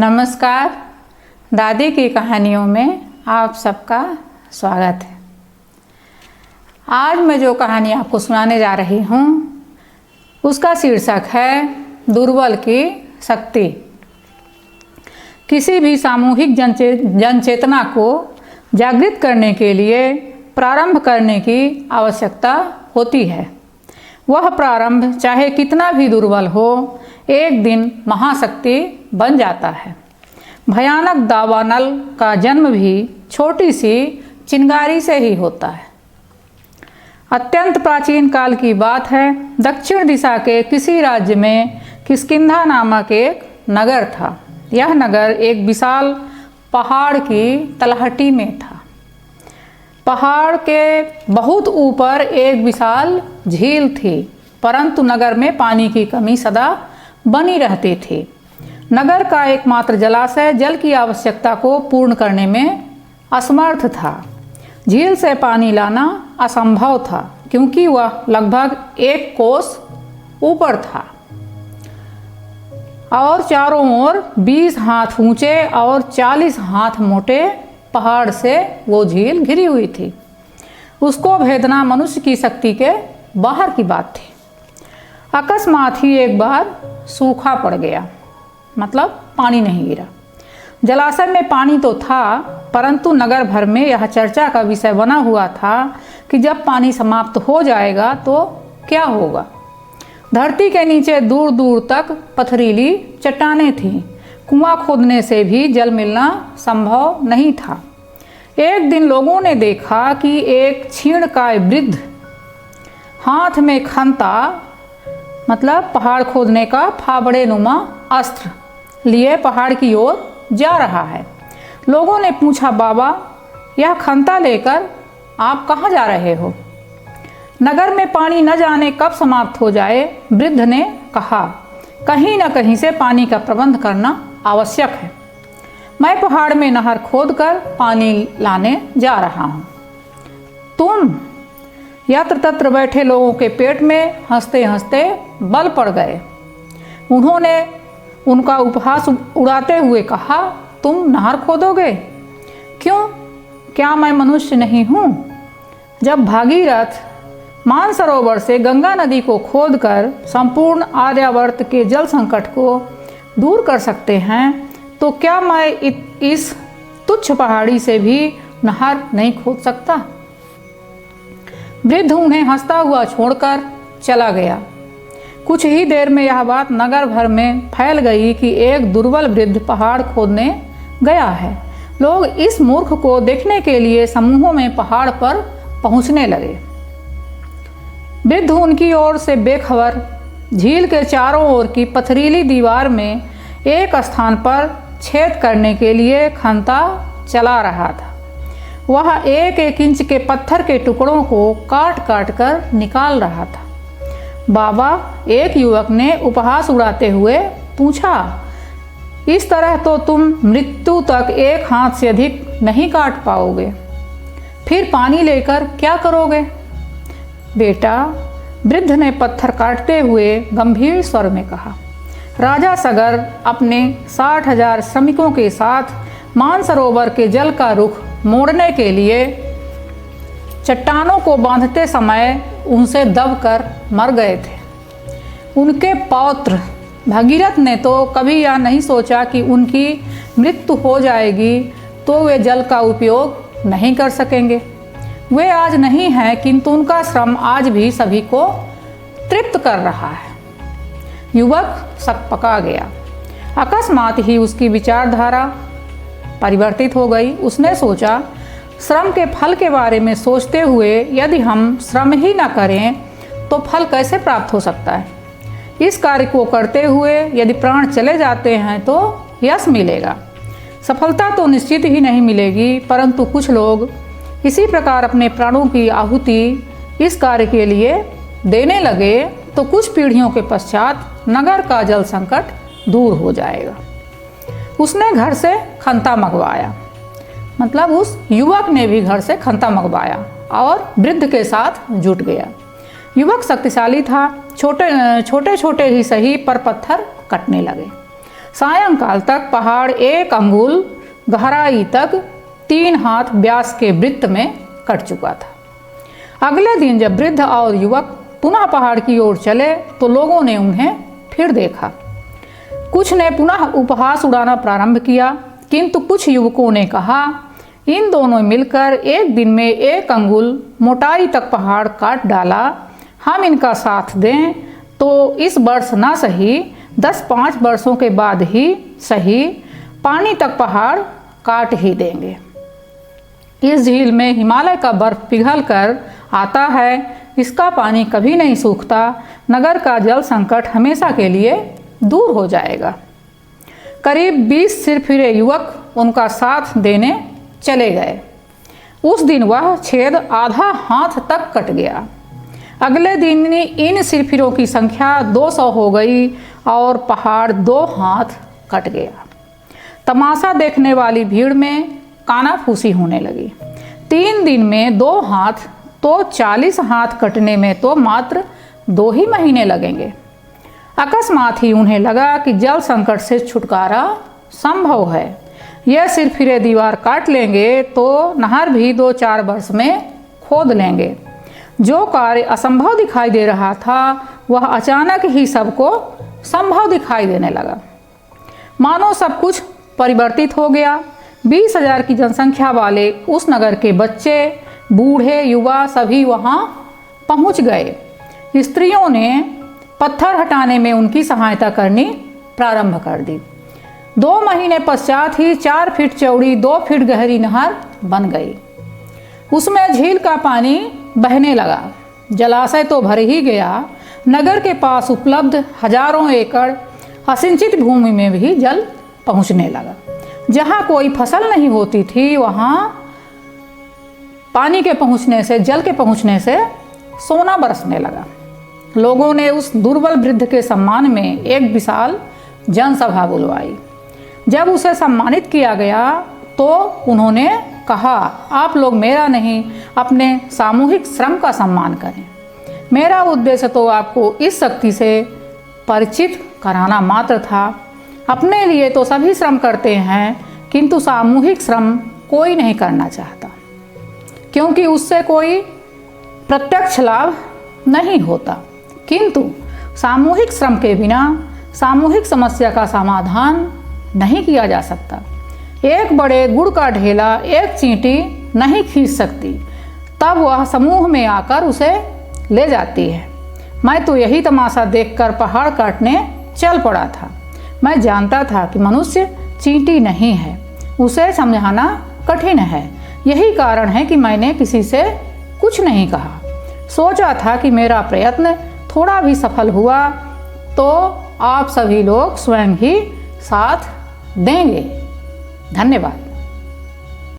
नमस्कार। दादी की कहानियों में आप सबका स्वागत है। आज मैं जो कहानी आपको सुनाने जा रही हूँ उसका शीर्षक है दुर्बल की शक्ति। किसी भी सामूहिक जनचेतना को जागृत करने के लिए प्रारंभ करने की आवश्यकता होती है। वह प्रारंभ चाहे कितना भी दुर्बल हो, एक दिन महाशक्ति बन जाता है। भयानक दावानल का जन्म भी छोटी सी चिंगारी से ही होता है। अत्यंत प्राचीन काल की बात है। दक्षिण दिशा के किसी राज्य में किष्किंधा नामक एक नगर था। यह नगर एक विशाल पहाड़ की तलहटी में था। पहाड़ के बहुत ऊपर एक विशाल झील थी, परंतु नगर में पानी की कमी सदा बनी रहती थी। नगर का एकमात्र जलाशय जल की आवश्यकता को पूर्ण करने में असमर्थ था। झील से पानी लाना असंभव था क्योंकि वह लगभग 1 कोस ऊपर था और चारों ओर 20 हाथ ऊंचे और 40 हाथ मोटे पहाड़ से वो झील घिरी हुई थी। उसको भेदना मनुष्य की शक्ति के बाहर की बात थी। अकस्मात ही एक बार सूखा पड़ गया, मतलब पानी नहीं गिरा। जलाशय में पानी तो था, परंतु नगर भर में यह चर्चा का विषय बना हुआ था कि जब पानी समाप्त हो जाएगा तो क्या होगा। धरती के नीचे दूर दूर तक पथरीली चट्टानें थीं। कुआं खोदने से भी जल मिलना संभव नहीं था। एक दिन लोगों ने देखा कि एक क्षीणकाय वृद्ध हाथ में खंता, मतलब पहाड़ खोदने का फावड़े नुमा अस्त्र लिए पहाड़ की ओर जा रहा है। लोगों ने पूछा, बाबा, यह खंता लेकर आप कहाँ जा रहे हो? नगर में पानी न जाने कब समाप्त हो जाए। वृद्ध ने कहा, कहीं न कहीं से पानी का प्रबंध करना आवश्यक है। मैं पहाड़ में नहर खोदकर पानी लाने जा रहा हूँ। तुम? यत्र तत्र बैठे लोगों के पेट में हंसते हंसते बल पड़ गए। उन्होंने उनका उपहास उड़ाते हुए कहा, तुम नहर खोदोगे? क्यों? क्या मैं मनुष्य नहीं हूँ? जब भागीरथ मानसरोवर से गंगा नदी को खोदकर संपूर्ण आर्यावर्त के जल संकट को दूर कर सकते हैं, तो क्या मैं इस तुच्छ पहाड़ी से भी नहर नहीं खोद सकता? वृद्ध उन्हें हंसता हुआ छोड़कर चला गया। कुछ ही देर में यह बात नगर भर में फैल गई कि एक दुर्बल वृद्ध पहाड़ खोदने गया है। लोग इस मूर्ख को देखने के लिए समूहों में पहाड़ पर पहुंचने लगे। वृद्ध उनकी ओर से बेखबर झील के चारों ओर की पथरीली दीवार में एक स्थान पर छेद करने के लिए खंता चला रहा था। वह 1-1 इंच के पत्थर के टुकड़ों को काट काट कर निकाल रहा था। बाबा, एक युवक ने उपहास उड़ाते हुए पूछा, इस तरह तो तुम मृत्यु तक 1 हाथ से अधिक नहीं काट पाओगे। फिर पानी लेकर क्या करोगे? बेटा, वृद्ध ने पत्थर काटते हुए गंभीर स्वर में कहा, राजा सगर अपने 60,000 श्रमिकों के साथ मानसरोवर के जल का रुख मोड़ने के लिए चट्टानों को बांधते समय उनसे दबकर मर गए थे। उनके पौत्र भगीरथ ने तो कभी यह नहीं सोचा कि उनकी मृत्यु हो जाएगी तो वे जल का उपयोग नहीं कर सकेंगे। वे आज नहीं हैं, किंतु उनका श्रम आज भी सभी को तृप्त कर रहा है। युवक सकपका गया। अकस्मात ही उसकी विचारधारा परिवर्तित हो गई। उसने सोचा, श्रम के फल के बारे में सोचते हुए यदि हम श्रम ही न करें तो फल कैसे प्राप्त हो सकता है? इस कार्य को करते हुए यदि प्राण चले जाते हैं तो यश मिलेगा। सफलता तो निश्चित ही नहीं मिलेगी, परंतु कुछ लोग इसी प्रकार अपने प्राणों की आहुति इस कार्य के लिए देने लगे तो कुछ पीढ़ियों के पश्चात नगर का जल संकट दूर हो जाएगा। उसने घर से खंता मंगवाया, मतलब उस युवक ने भी घर से खंता मंगवाया और वृद्ध के साथ जुट गया। युवक शक्तिशाली था। छोटे छोटे ही सही पर पत्थर कटने लगे। सायंकाल तक पहाड़ 1 अंगुल गहराई तक 3 हाथ व्यास के वृत्त में कट चुका था। अगले दिन जब वृद्ध और युवक पुनः पहाड़ की ओर चले तो लोगों ने उन्हें फिर देखा। कुछ ने पुनः उपहास उड़ाना प्रारंभ किया, किंतु कुछ युवकों ने कहा, इन दोनों मिलकर एक दिन में 1 अंगुल मोटाई तक पहाड़ काट डाला। हम इनका साथ दें तो इस वर्ष ना सही 10-5 वर्षों के बाद ही सही पानी तक पहाड़ काट ही देंगे। इस झील में हिमालय का बर्फ पिघल कर आता है, इसका पानी कभी नहीं सूखता, नगर का जल संकट हमेशा के लिए दूर हो जाएगा। करीब 20 सिरफिरे युवक उनका साथ देने चले गए। उस दिन वह छेद आधा हाथ तक कट गया। अगले दिन इन सिरफिरों की संख्या 200 हो गई और पहाड़ 2 हाथ कट गया। तमाशा देखने वाली भीड़ में कानाफूसी होने लगी। 3 दिन में 2 हाथ तो 40 हाथ कटने में तो मात्र 2 ही महीने लगेंगे। अकस्मात ही उन्हें लगा कि जल संकट से छुटकारा संभव है। यह सिरफिरे दीवार काट लेंगे तो नहर भी 2-4 वर्ष में खोद लेंगे। जो कार्य असंभव दिखाई दे रहा था वह अचानक ही सबको संभव दिखाई देने लगा। मानो सब कुछ परिवर्तित हो गया। 20,000 की जनसंख्या वाले उस नगर के बच्चे, बूढ़े, युवा सभी वहाँ पहुँच गए। स्त्रियों ने पत्थर हटाने में उनकी सहायता करनी प्रारंभ कर दी। 2 महीने पश्चात ही 4 फीट चौड़ी 2 फीट गहरी नहर बन गई। उसमें झील का पानी बहने लगा। जलाशय तो भर ही गया, नगर के पास उपलब्ध हजारों एकड़ असिंचित भूमि में भी जल पहुंचने लगा। जहां कोई फसल नहीं होती थी वहां पानी के पहुंचने से, जल के पहुंचने से सोना बरसने लगा। लोगों ने उस दुर्बल वृद्ध के सम्मान में एक विशाल जनसभा बुलवाई। जब उसे सम्मानित किया गया तो उन्होंने कहा, आप लोग मेरा नहीं अपने सामूहिक श्रम का सम्मान करें। मेरा उद्देश्य तो आपको इस शक्ति से परिचित कराना मात्र था। अपने लिए तो सभी श्रम करते हैं, किंतु सामूहिक श्रम कोई नहीं करना चाहता, क्योंकि उससे कोई प्रत्यक्ष लाभ नहीं होता। किंतु सामूहिक श्रम के बिना सामूहिक समस्या का समाधान नहीं किया जा सकता। एक बड़े गुड़ का ढेला एक चींटी नहीं खींच सकती, तब वह समूह में आकर उसे ले जाती है। मैं तो यही तमाशा देखकर पहाड़ काटने चल पड़ा था। मैं जानता था कि मनुष्य चींटी नहीं है, उसे समझाना कठिन है। यही कारण है कि मैंने किसी से कुछ नहीं कहा। सोचा था कि मेरा प्रयत्न थोड़ा भी सफल हुआ तो आप सभी लोग स्वयं ही साथ देंगे। धन्यवाद।